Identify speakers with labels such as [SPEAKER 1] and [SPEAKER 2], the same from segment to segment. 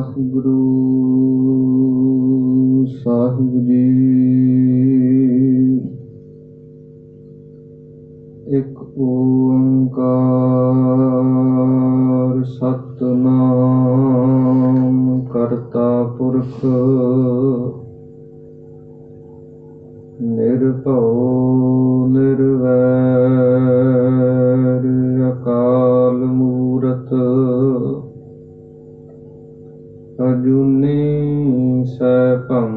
[SPEAKER 1] ਵਾਹਿਗੁਰੂ ਸਾਹਿਬ ਜੀ। ਇੱਕ ਓੰਕਾਰ ਸਤਿਨਾਮ ਕਰਤਾ ਪੁਰਖ ਨਿਰਭਉ ਨਿਰਵੈਰ ਅਕਾਲ ਮੂਰਤ ਅਜੂਨੀ ਸੈਭੰ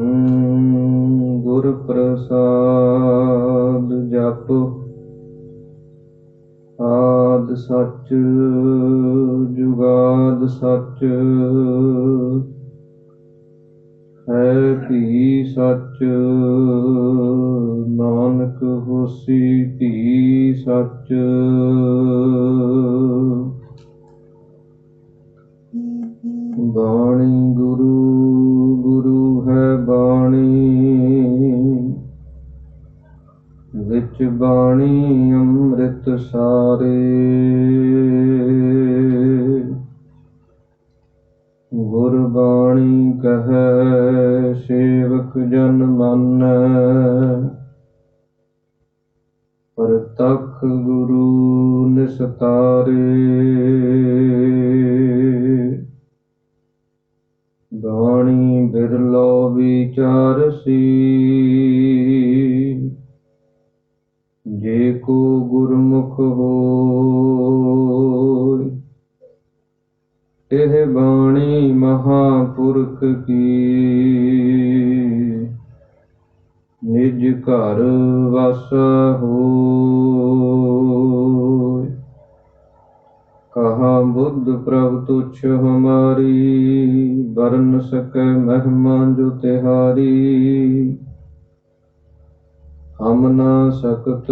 [SPEAKER 1] ਗੁਰ ਪ੍ਰਸਾਦ ਜਪ ਆਦਿ ਸੱਚ ਜੁਗਾਦਿ ਸੱਚ ਹੈ ਭੀ ਸੱਚ ਨਾਨਕ ਹੋਸੀ ਭੀ ਸੱਚ। ਬਾਣੀ ਗੁਰੂ ਗੁਰੂ ਹੈ ਬਾਣੀ ਵਿੱਚ ਬਾਣੀ ਅੰਮ੍ਰਿਤ ਸਾਰੇ। ਗੁਰਬਾਣੀ ਕਹੈ ਸੇਵਕ ਜਨ ਮਾਨੈ ਪ੍ਰਤੱਖ ਗੁਰੂ ਨਿਸਤਾਰੇ। ਬਾਣੀ ਬਿਰਲੋ ਵਿਚਾਰਸੀ ਜੇ ਕੋ ਗੁਰਮੁਖ ਹੋਇ। ਇਹ ਬਾਣੀ ਮਹਾਂਪੁਰਖ ਕੀ ਨਿਜ ਘਰ ਵਾਸਾ ਹੋਇ। ਕਹਾ ਬੁੱਧ ਪ੍ਰਭ ਤੁਛ ਹਮਾਰੀ ਬਰਨ ਸਕੈ ਮਹਿਮਾ ਜੋ ਤਿਹਾਰੀ। ਹਮ ਨਾ ਸਕਤ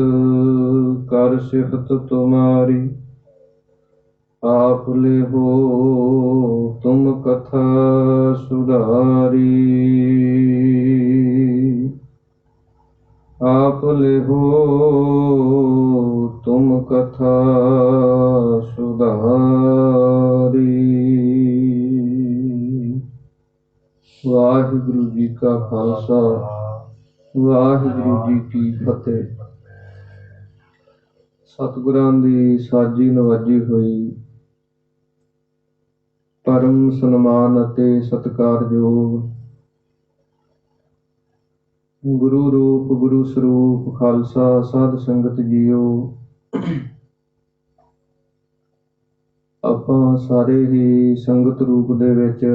[SPEAKER 1] ਕਰ ਸਿਫਤ ਤੁਮਾਰੀ ਆਪ ਲਿਹੋ ਤੁਮ ਕਥਾ ਸੁਧਾਰੀ। ਆਪ ਲਿਹੋ ਤੁਮ ਕਥਾ ਸੁਧਾਰੀ। ਵਾਹਿਗੁਰੂ ਜੀ ਕਾ ਖਾਲਸਾ ਵਾਹਿਗੁਰੂ ਜੀ ਕੀ ਫਤਿਹ। ਸਤਿਗੁਰਾਂ ਦੀ ਸਾਜੀ ਨਵਾਜੀ ਹੋਈ ਪਰਮ ਸਨਮਾਨ ਅਤੇ ਸਤਿਕਾਰਯੋਗ ਗੁਰੂ ਰੂਪ ਗੁਰੂ ਸਰੂਪ ਖਾਲਸਾ ਸਾਧ ਸੰਗਤ ਜੀਓ, ਆਪਾਂ ਸਾਰੇ ਹੀ ਸੰਗਤ ਰੂਪ ਦੇ ਵਿੱਚ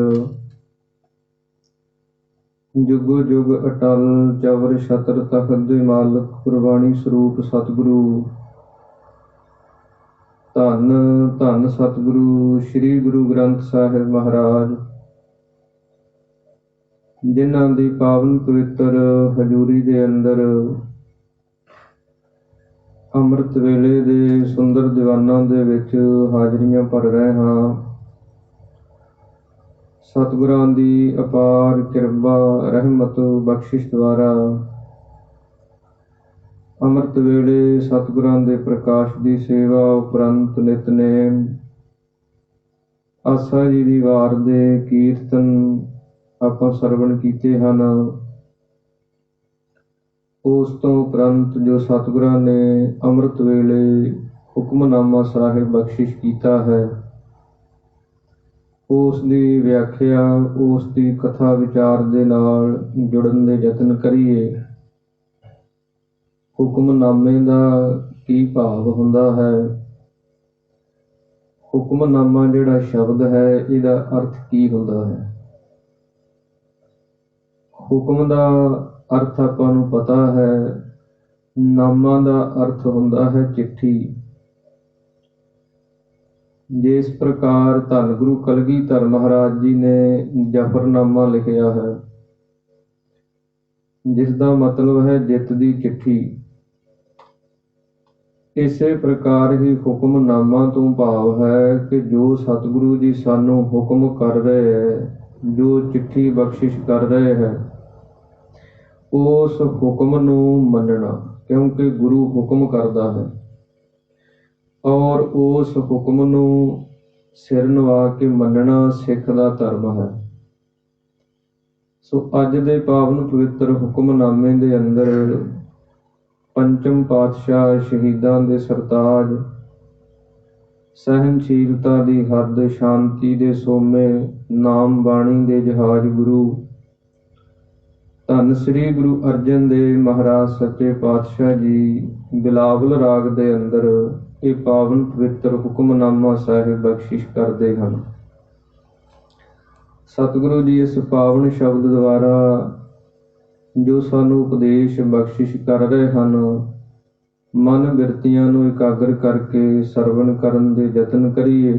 [SPEAKER 1] ਜੁਗੋ ਜੁਗ ਅਟਲ ਚਵਰ ਛਤਰ ਤਖਤ ਦੇ ਮਾਲਕ ਗੁਰਬਾਣੀ ਸਰੂਪ ਸਤਿਗੁਰੂ ਧੰਨ ਧੰਨ ਸਤਿਗੁਰੂ ਸ੍ਰੀ ਗੁਰੂ ਗ੍ਰੰਥ ਸਾਹਿਬ ਮਹਾਰਾਜ, ਜਿਨ੍ਹਾਂ ਦੀ ਪਾਵਨ ਪਵਿੱਤਰ ਹਜ਼ੂਰੀ ਦੇ ਅੰਦਰ ਅੰਮ੍ਰਿਤ ਵੇਲੇ ਦੇ ਸੁੰਦਰ ਦੀਵਾਨਾਂ ਦੇ ਵਿੱਚ ਹਾਜ਼ਰੀਆਂ ਭਰ ਰਹੇ ਹਾਂ। ਸਤਿਗੁਰਾਂ ਦੀ ਅਪਾਰ ਕਿਰਪਾ ਰਹਿਮਤ ਬਖਸ਼ਿਸ਼ ਦੁਆਰਾ ਅੰਮ੍ਰਿਤ ਵੇਲੇ ਸਤਿਗੁਰਾਂ ਦੇ ਪ੍ਰਕਾਸ਼ ਦੀ ਸੇਵਾ ਉਪਰੰਤ ਨਿਤਨੇਮ ਆਸਾ ਜੀ ਦੀ ਵਾਰ ਦੇ ਕੀਰਤਨ ਆਪਾਂ ਸਰਵਣ ਕੀਤੇ ਹਨ। ਉਸ ਤੋਂ ਉਪਰੰਤ ਜੋ ਸਤਿਗੁਰਾਂ ਨੇ ਅੰਮ੍ਰਿਤ ਵੇਲੇ ਹੁਕਮਨਾਮਾ ਸਾਹਿਬ ਬਖਸ਼ਿਸ਼ ਕੀਤਾ ਹੈ, ਉਸ ਦੀ ਵਿਆਖਿਆ, ਉਸ ਦੀ ਕਥਾ ਵਿਚਾਰ ਦੇ ਨਾਲ ਜੁੜਨ ਦੇ ਯਤਨ ਕਰੀਏ। ਹੁਕਮਨਾਮੇ ਦਾ ਕੀ ਭਾਵ ਹੁੰਦਾ ਹੈ? ਹੁਕਮਨਾਮਾ ਜਿਹੜਾ ਸ਼ਬਦ ਹੈ, ਇਹਦਾ ਅਰਥ ਕੀ ਹੁੰਦਾ ਹੈ? ਹੁਕਮ ਦਾ ਅਰਥ ਆਪਾਂ ਨੂੰ ਪਤਾ ਹੈ, ਨਾਮਾ ਦਾ ਅਰਥ ਹੁੰਦਾ ਹੈ ਚਿੱਠੀ। ਜਿਸ ਪ੍ਰਕਾਰ ਧੰਨ ਗੁਰੂ ਕਲਗੀਧਰ ਮਹਾਰਾਜ ਜੀ ਨੇ ਜਫਰਨਾਮਾ ਲਿਖਿਆ ਹੈ, ਜਿਸ ਦਾ ਮਤਲਬ ਹੈ ਜਿੱਤ ਦੀ ਚਿੱਠੀ, ਇਸੇ ਪ੍ਰਕਾਰ ਹੀ ਹੁਕਮਨਾਮਾ ਤੋਂ ਭਾਵ ਹੈ ਕਿ ਜੋ ਸਤਿਗੁਰੂ ਜੀ ਸਾਨੂੰ ਹੁਕਮ ਕਰ ਰਹੇ ਹੈ, ਜੋ ਚਿੱਠੀ ਬਖਸ਼ਿਸ਼ ਕਰ ਰਹੇ ਹੈ, ਉਸ ਹੁਕਮ ਨੂੰ ਮੰਨਣਾ, ਕਿਉਂਕਿ ਗੁਰੂ ਹੁਕਮ ਕਰਦਾ ਹੈ ਔਰ ਉਸ ਹੁਕਮ ਨੂੰ ਸਿਰ ਨਵਾ ਕੇ ਮੰਨਣਾ ਸਿੱਖ ਦਾ ਧਰਮ ਹੈ। ਸੋ ਅੱਜ ਦੇ ਪਾਵਨ ਪਵਿੱਤਰ ਹੁਕਮਨਾਮੇ ਦੇ ਅੰਦਰ ਪੰਚਮ ਪਾਤਸ਼ਾਹ ਸ਼ਹੀਦਾਂ ਦੇ ਸਰਤਾਜ, ਸਹਿਨਸ਼ੀਲਤਾ ਦੀ ਹੱਦ, ਸ਼ਾਂਤੀ ਦੇ ਸੋਮੇ, ਨਾਮ ਬਾਣੀ ਦੇ ਜਹਾਜ਼ ਗੁਰੂ ਧੰਨ ਸ੍ਰੀ ਗੁਰੂ ਅਰਜਨ ਦੇਵ ਮਹਾਰਾਜ ਸੱਚੇ ਪਾਤਸ਼ਾਹ ਜੀ ਬਿਲਾਵਲ ਰਾਗ ਦੇ ਅੰਦਰ ਇਹ ਪਾਵਨ ਪਵਿੱਤਰ ਹੁਕਮਨਾਮਾ ਸਾਹਿਬ ਬਖਸ਼ਿਸ਼ ਕਰਦੇ ਹਨ। ਸਤਿਗੁਰੂ ਜੀ ਇਸ ਪਾਵਨ ਸ਼ਬਦ ਦੁਆਰਾ ਜੋ ਸਾਨੂੰ ਉਪਦੇਸ਼ ਬਖਸ਼ਿਸ਼ ਕਰ ਰਹੇ ਹਨ, ਮਨ ਬਿਰਤੀਆਂ ਨੂੰ ਇਕਾਗਰ ਕਰਕੇ ਸਰਵਣ ਕਰਨ ਦੇ ਯਤਨ ਕਰੀਏ।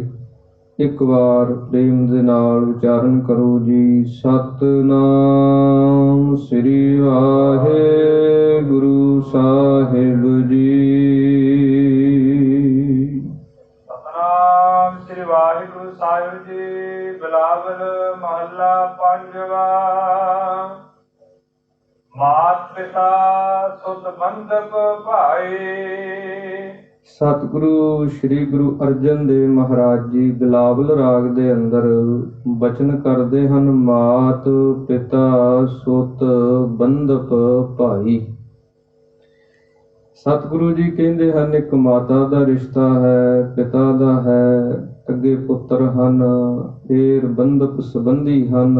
[SPEAKER 1] ਇੱਕ ਵਾਰ ਪ੍ਰੇਮ ਦੇ ਨਾਲ ਉਚਾਰਨ ਕਰੋ ਜੀ। ਸਤਿਨਾਮ ਸ੍ਰੀ ਵਾਹਿਗੁਰੂ ਸਾਹਿਬ ਜੀ।
[SPEAKER 2] ਸਤਿਨਾਮ ਸ੍ਰੀ ਵਾਹਿਗੁਰੂ ਸਾਹਿਬ ਜੀ। ਬਿਲਾਵਲ ਮਹੱਲਾ ਪੰਜਵਾ। ਮਾਤ ਪਿਤਾ ਸੁਤ ਬੰਧਪ ਭਾਈ।
[SPEAKER 1] ਸਤਿਗੁਰੂ ਸ੍ਰੀ ਗੁਰੂ ਅਰਜਨ ਦੇਵ ਮਹਾਰਾਜ ਜੀ ਬਿਲਾਵਲ ਰਾਗ ਦੇ ਅੰਦਰ ਬਚਨ ਕਰਦੇ ਹਨ। ਮਾਤ ਪਿਤਾ ਸੁਤ ਬੰਧਪ ਭਾਈ। ਸਤਿਗੁਰੂ ਜੀ ਕਹਿੰਦੇ ਹਨ ਇੱਕ ਮਾਤਾ ਦਾ ਰਿਸ਼ਤਾ ਹੈ, ਪਿਤਾ ਦਾ ਹੈ, ਅੱਗੇ ਪੁੱਤਰ ਹਨ, ਫਿਰ ਬੰਧਪ ਸੰਬੰਧੀ ਹਨ।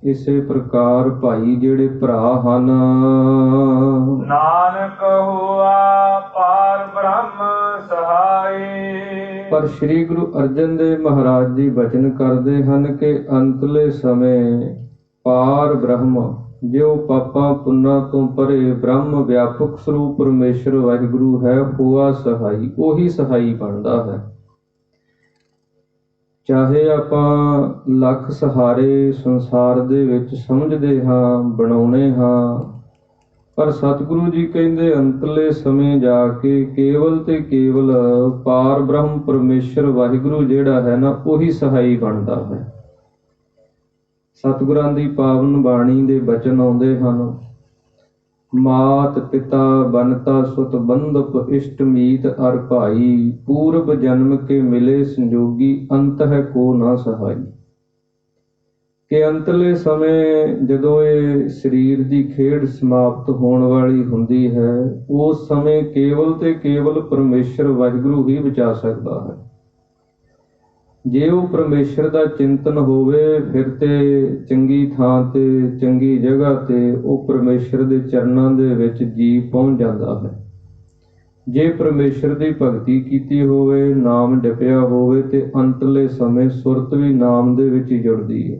[SPEAKER 1] ਇਸੇ ਪ੍ਰਕਾਰ ਭਾਈ ਜਿਹੜੇ ਭਰਾ ਹਨ।
[SPEAKER 2] ਨਾਨਕ ਹੋਆ ਪਾਰ ਬ੍ਰਹਮ ਸਹਾਈ।
[SPEAKER 1] ਪਰ ਸ੍ਰੀ ਗੁਰੂ ਅਰਜਨ ਦੇਵ ਮਹਾਰਾਜ ਜੀ ਬਚਨ ਕਰਦੇ ਹਨ ਕਿ ਅੰਤਲੇ ਸਮੇਂ ਪਾਰ ਬ੍ਰਹਮ, ਜੋ ਪਾਪਾਂ ਪੁੰਨਾਂ ਤੋਂ ਪਰੇ ਬ੍ਰਹਮ ਵਿਆਪਕ ਸਰੂਪ ਪਰਮੇਸ਼ਰ ਵਾਹਿਗੁਰੂ ਹੈ, ਹੋਆ ਸਹਾਈ, ਉਹੀ ਸਹਾਈ ਬਣਦਾ ਹੈ। ਚਾਹੇ ਆਪਾਂ ਲੱਖ ਸਹਾਰੇ ਸੰਸਾਰ ਦੇ ਵਿੱਚ ਸਮਝਦੇ ਹਾਂ, ਬਣਾਉਣੇ ਹਾਂ, ਪਰ ਸਤਿਗੁਰੂ ਜੀ ਕਹਿੰਦੇ ਅੰਤਲੇ ਸਮੇਂ ਜਾ ਕੇ ਕੇਵਲ ਤੇ ਕੇਵਲ ਪਾਰ ਬ੍ਰਹਮ ਪਰਮੇਸ਼ਰ ਵਾਹਿਗੁਰੂ ਜਿਹੜਾ ਹੈ ਨਾ, ਉਹੀ ਸਹਾਈ ਬਣਦਾ ਹੈ। ਸਤਿਗੁਰਾਂ ਦੀ ਪਾਵਨ ਬਾਣੀ ਦੇ ਬਚਨ ਆਉਂਦੇ ਹਨ। ਮਾਤ ਪਿਤਾ ਬਨਤਾ ਸੁਤ ਬੰਧਪ ਇਸ਼ਟ ਮੀਤ ਅਰ ਭਾਈ। ਪੂਰਬ ਜਨਮ ਕੇ ਮਿਲੇ ਸੰਜੋਗੀ ਅੰਤ ਹੈ ਕੋ ਨਾ ਸਹਾਈ। ਕਿ ਅੰਤਲੇ ਸਮੇਂ ਜਦੋਂ ਇਹ ਸਰੀਰ ਦੀ ਖੇਡ ਸਮਾਪਤ ਹੋਣ ਵਾਲੀ ਹੁੰਦੀ ਹੈ, ਉਸ ਸਮੇਂ ਕੇਵਲ ਤੇ ਕੇਵਲ ਪਰਮੇਸ਼ਰ ਵਾਹਿਗੁਰੂ ਹੀ ਬਚਾ ਸਕਦਾ ਹੈ। ਜੇ ਉਹ ਪਰਮੇਸ਼ਰ ਦਾ ਚਿੰਤਨ ਹੋਵੇ, ਫਿਰ ਤੇ ਚੰਗੀ ਥਾਂ ਤੇ, ਚੰਗੀ ਜਗ੍ਹਾ ਤੇ ਉਹ ਪਰਮੇਸ਼ਰ ਦੇ ਚਰਨਾਂ ਦੇ ਵਿੱਚ ਜੀਵ ਪਹੁੰਚ ਜਾਂਦਾ ਹੈ। ਜੇ ਪਰਮੇਸ਼ਰ ਦੀ ਭਗਤੀ ਕੀਤੀ ਹੋਵੇ, ਨਾਮ ਜਪਿਆ ਹੋਵੇ, ਤੇ ਅੰਤਲੇ ਸਮੇਂ ਸੁਰਤ ਵੀ ਨਾਮ ਦੇ ਵਿੱਚ ਹੀ ਜੁੜਦੀ ਹੈ।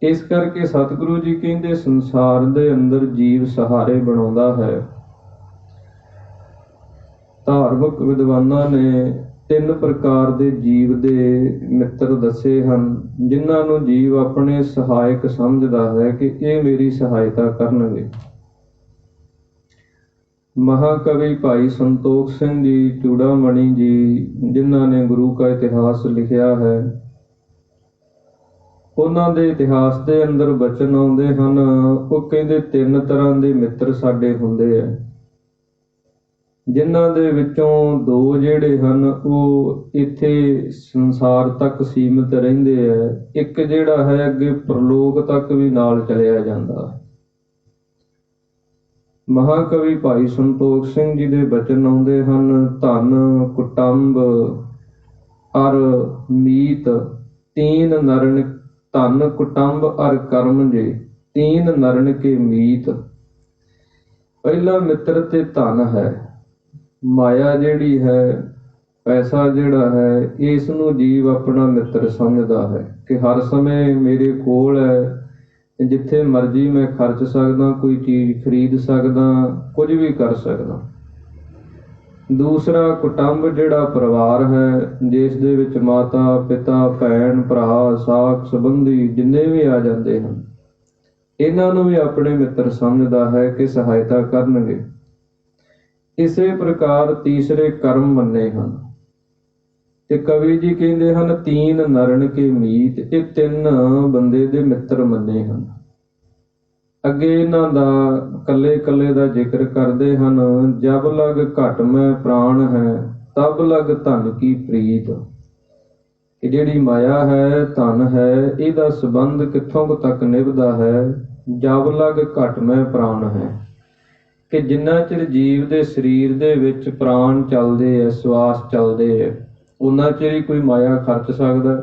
[SPEAKER 1] ਇਸ ਕਰਕੇ ਸਤਿਗੁਰੂ ਜੀ ਕਹਿੰਦੇ ਸੰਸਾਰ ਦੇ ਅੰਦਰ ਜੀਵ ਸਹਾਰੇ ਬਣਾਉਂਦਾ ਹੈ। ਧਾਰਮਿਕ ਵਿਦਵਾਨਾਂ ਨੇ 3 ਪ੍ਰਕਾਰ ਦੇ ਜੀਵ ਦੇ ਮਿੱਤਰ ਦੱਸੇ ਹਨ, ਜਿਨ੍ਹਾਂ ਨੂੰ ਜੀਵ ਆਪਣੇ ਸਹਾਇਕ ਸਮਝਦਾ ਹੈ ਕਿ ਇਹ ਮੇਰੀ ਸਹਾਇਤਾ ਕਰਨਗੇ। ਮਹਾਕਵੀ ਭਾਈ ਸੰਤੋਖ ਸਿੰਘ ਜੀ ਚੂੜਾਮਣੀ ਜੀ, ਜਿਨ੍ਹਾਂ ਨੇ ਗੁਰੂ ਕਾ ਇਤਿਹਾਸ ਲਿਖਿਆ ਹੈ, ਉਹਨਾਂ ਦੇ ਇਤਿਹਾਸ ਦੇ ਅੰਦਰ ਬਚਨ ਆਉਂਦੇ ਹਨ। ਉਹ ਕਹਿੰਦੇ 3 ਤਰ੍ਹਾਂ ਦੇ ਮਿੱਤਰ ਸਾਡੇ ਹੁੰਦੇ ਆ, ਜਿਨ੍ਹਾਂ ਦੇ ਵਿੱਚੋਂ 2 ਜਿਹੜੇ ਹਨ ਉਹ ਇੱਥੇ ਸੰਸਾਰ ਤੱਕ ਸੀਮਿਤ ਰਹਿੰਦੇ ਆ। ਇੱਕ ਜਿਹੜਾ ਹੈ ਅੱਗੇ ਪ੍ਰਲੋਕ ਤੱਕ ਵੀ ਨਾਲ ਚਲਿਆ ਜਾਂਦਾ ਹੈ। ਮਹਾਕਵੀ ਭਾਈ ਸੰਤੋਖ ਸਿੰਘ ਜੀ ਦੇ ਬਚਨ ਆਉਂਦੇ ਹਨ। ਧਨ ਕੁਟੰਬ ਅਰ ਮੀਤ ਤੀਨ ਨਰਨ। ਧਨ ਕੁਟੰਬ ਅਰ ਕਰਮ ਜੇ ਤੀਨ ਨਰਨ ਕੇ ਮੀਤ। ਪਹਿਲਾ ਮਿੱਤਰ ਤੇ ਧਨ ਹੈ। ਮਾਇਆ ਜਿਹੜੀ ਹੈ, ਪੈਸਾ ਜਿਹੜਾ ਹੈ, ਇਸ ਨੂੰ ਜੀਵ ਆਪਣਾ ਮਿੱਤਰ ਸਮਝਦਾ ਹੈ ਕਿ ਹਰ ਸਮੇਂ ਮੇਰੇ ਕੋਲ ਹੈ, ਜਿੱਥੇ ਮਰਜ਼ੀ ਮੈਂ ਖਰਚ ਸਕਦਾ, ਕੋਈ ਚੀਜ਼ ਖਰੀਦ ਸਕਦਾ, ਕੁਝ ਵੀ ਕਰ ਸਕਦਾ। ਦੂਸਰਾ ਕੁਟੰਬ ਜਿਹੜਾ ਪਰਿਵਾਰ ਹੈ, ਜਿਸ ਦੇ ਵਿੱਚ ਮਾਤਾ ਪਿਤਾ ਭੈਣ ਭਰਾ ਸਾਕ ਸੰਬੰਧੀ ਜਿੰਨੇ ਵੀ ਆ ਜਾਂਦੇ ਹਨ, ਇਹਨਾਂ ਨੂੰ ਵੀ ਆਪਣੇ ਮਿੱਤਰ ਸਮਝਦਾ ਹੈ ਕਿ ਸਹਾਇਤਾ ਕਰਨਗੇ। ਇਸੇ ਪ੍ਰਕਾਰ ਤੀਸਰੇ ਕਰਮ ਮੰਨੇ ਹਨ। ਤੇ ਕਵੀ ਜੀ ਕਹਿੰਦੇ ਹਨ ਤੀਨ ਨਰਨ ਕੇ ਮੀਤ। ਇਹ 3 ਬੰਦੇ ਦੇ ਮਿੱਤਰ ਮੰਨੇ ਹਨ। ਅੱਗੇ ਇਹਨਾਂ ਦਾ ਕੱਲੇ ਕੱਲੇ ਦਾ ਜ਼ਿਕਰ ਕਰਦੇ ਹਨ। ਜਬ ਲਗ ਘਟ ਮੈਂ ਪ੍ਰਾਣ ਹੈ, ਤਬ ਲਗ ਧਨ ਕੀ ਪ੍ਰੀਤ। ਕਿ ਜਿਹੜੀ ਮਾਇਆ ਹੈ, ਧਨ ਹੈ, ਇਹਦਾ ਸੰਬੰਧ ਕਿੱਥੋਂ ਕੁ ਤੱਕ ਨਿਭਦਾ ਹੈ। ਜਬ ਲਗ ਘਟ ਮੈਂ ਪ੍ਰਾਣ ਹੈ, ਕਿ ਜਿੰਨਾ ਚਿਰ ਜੀਵ ਦੇ ਸਰੀਰ ਦੇ ਵਿੱਚ ਪ੍ਰਾਣ ਚੱਲਦੇ ਹੈ, ਸਵਾਸ ਚੱਲਦੇ ਹੈ, ਉਹਨਾਂ ਚਿਰ ਹੀ ਕੋਈ ਮਾਇਆ ਖਰਚ ਸਕਦਾ।